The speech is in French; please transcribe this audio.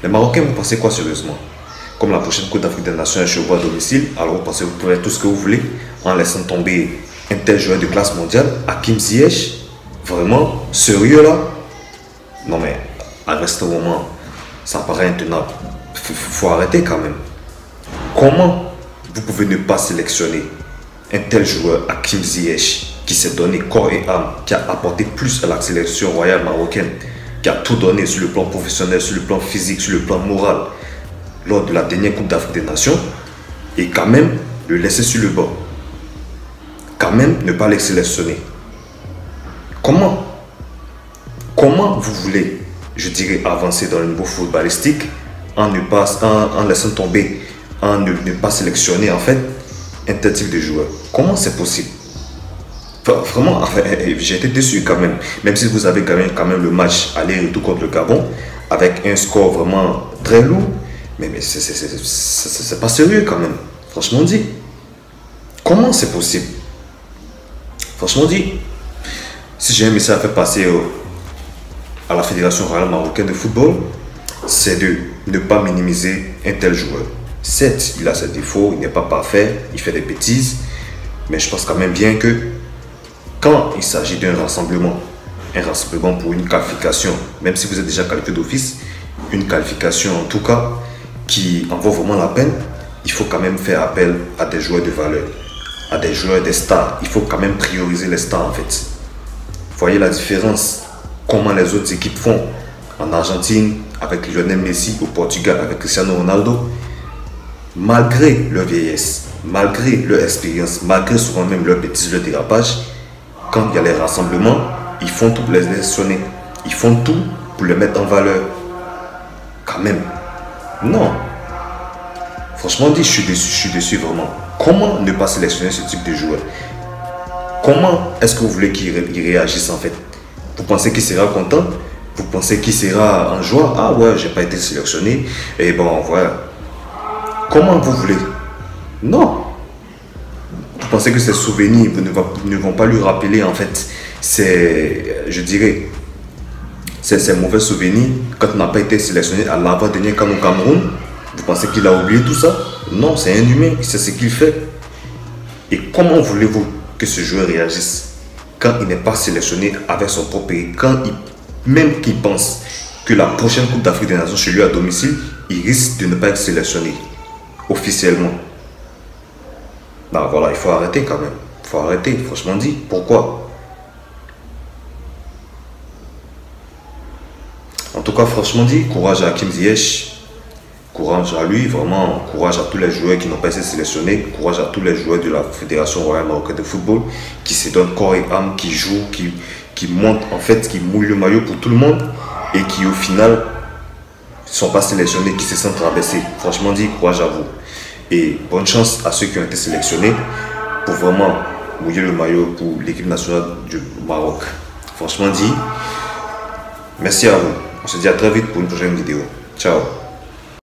Les Marocains, vous pensez quoi sérieusement? Comme la prochaine Coupe d'Afrique des Nations est chez vous à domicile, alors vous pensez que vous pouvez faire tout ce que vous voulez en laissant tomber un tel joueur de classe mondiale, Hakim Ziyech? Vraiment? Sérieux là? Non mais, reste un moment, ça paraît intenable. Faut arrêter quand même. Comment vous pouvez ne pas sélectionner un tel joueur, Hakim Ziyech, qui s'est donné corps et âme, qui a apporté plus à la sélection royale marocaine, qui a tout donné sur le plan professionnel, sur le plan physique, sur le plan moral, lors de la dernière Coupe d'Afrique des Nations, et quand même le laisser sur le banc? Quand même ne pas les sélectionner? Comment vous voulez, je dirais, avancer dans le niveau footballistique en laissant tomber, en ne pas sélectionner en fait un tel type de joueur? Comment c'est possible? Enfin, vraiment, j'ai été déçu quand même. Même si vous avez gagné quand même le match aller-retour contre le Gabon avec un score vraiment très lourd, mais c'est pas sérieux quand même. Franchement dit, comment c'est possible? Franchement dit, si j'ai un message à faire passer à la Fédération royale marocaine de football, c'est de ne pas minimiser un tel joueur. Certes, il a ses défauts, il n'est pas parfait, il fait des bêtises, mais je pense quand même bien que quand il s'agit d'un rassemblement, un rassemblement pour une qualification, même si vous êtes déjà qualifié d'office, une qualification en tout cas qui en vaut vraiment la peine, il faut quand même faire appel à des joueurs de valeur, à des joueurs, des stars. Il faut quand même prioriser les stars en fait. Voyez la différence, comment les autres équipes font en Argentine avec Lionel Messi, au Portugal avec Cristiano Ronaldo. Malgré leur vieillesse, malgré leur expérience, malgré souvent même leur bêtises, leur dérapage, quand il y a les rassemblements, ils font tout pour les sélectionner. Ils font tout pour les mettre en valeur. Quand même. Non. Franchement dit, je suis déçu vraiment. Comment ne pas sélectionner ce type de joueur? Comment est-ce que vous voulez qu'il réagisse en fait? Vous pensez qu'il sera content? Vous pensez qu'il sera en joie? Ah ouais, j'ai pas été sélectionné. Et bon, voilà. Comment vous voulez? Non. Vous pensez que ces souvenirs ne vont pas lui rappeler en fait, je dirais, ces mauvais souvenirs quand on n'a pas été sélectionné à l'avant-dernier camp au Cameroun? Vous pensez qu'il a oublié tout ça? Non, c'est un humain, il sait ce qu'il fait. Et comment voulez-vous que ce joueur réagisse quand il n'est pas sélectionné avec son propre pays, même qu'il pense que la prochaine Coupe d'Afrique des Nations chez lui à domicile, il risque de ne pas être sélectionné officiellement? Ben voilà, il faut arrêter quand même. Il faut arrêter, franchement dit. Pourquoi? En tout cas, franchement dit, courage à Hakim Ziyech. Courage à lui, vraiment, courage à tous les joueurs qui n'ont pas été sélectionnés, courage à tous les joueurs de la Fédération royale marocaine de football qui se donnent corps et âme, qui jouent, qui montent en fait, qui mouillent le maillot pour tout le monde et qui au final ne sont pas sélectionnés, qui se sentent rabaissés. Franchement dit, courage à vous. Et bonne chance à ceux qui ont été sélectionnés pour vraiment mouiller le maillot pour l'équipe nationale du Maroc. Franchement dit, merci à vous. On se dit à très vite pour une prochaine vidéo. Ciao.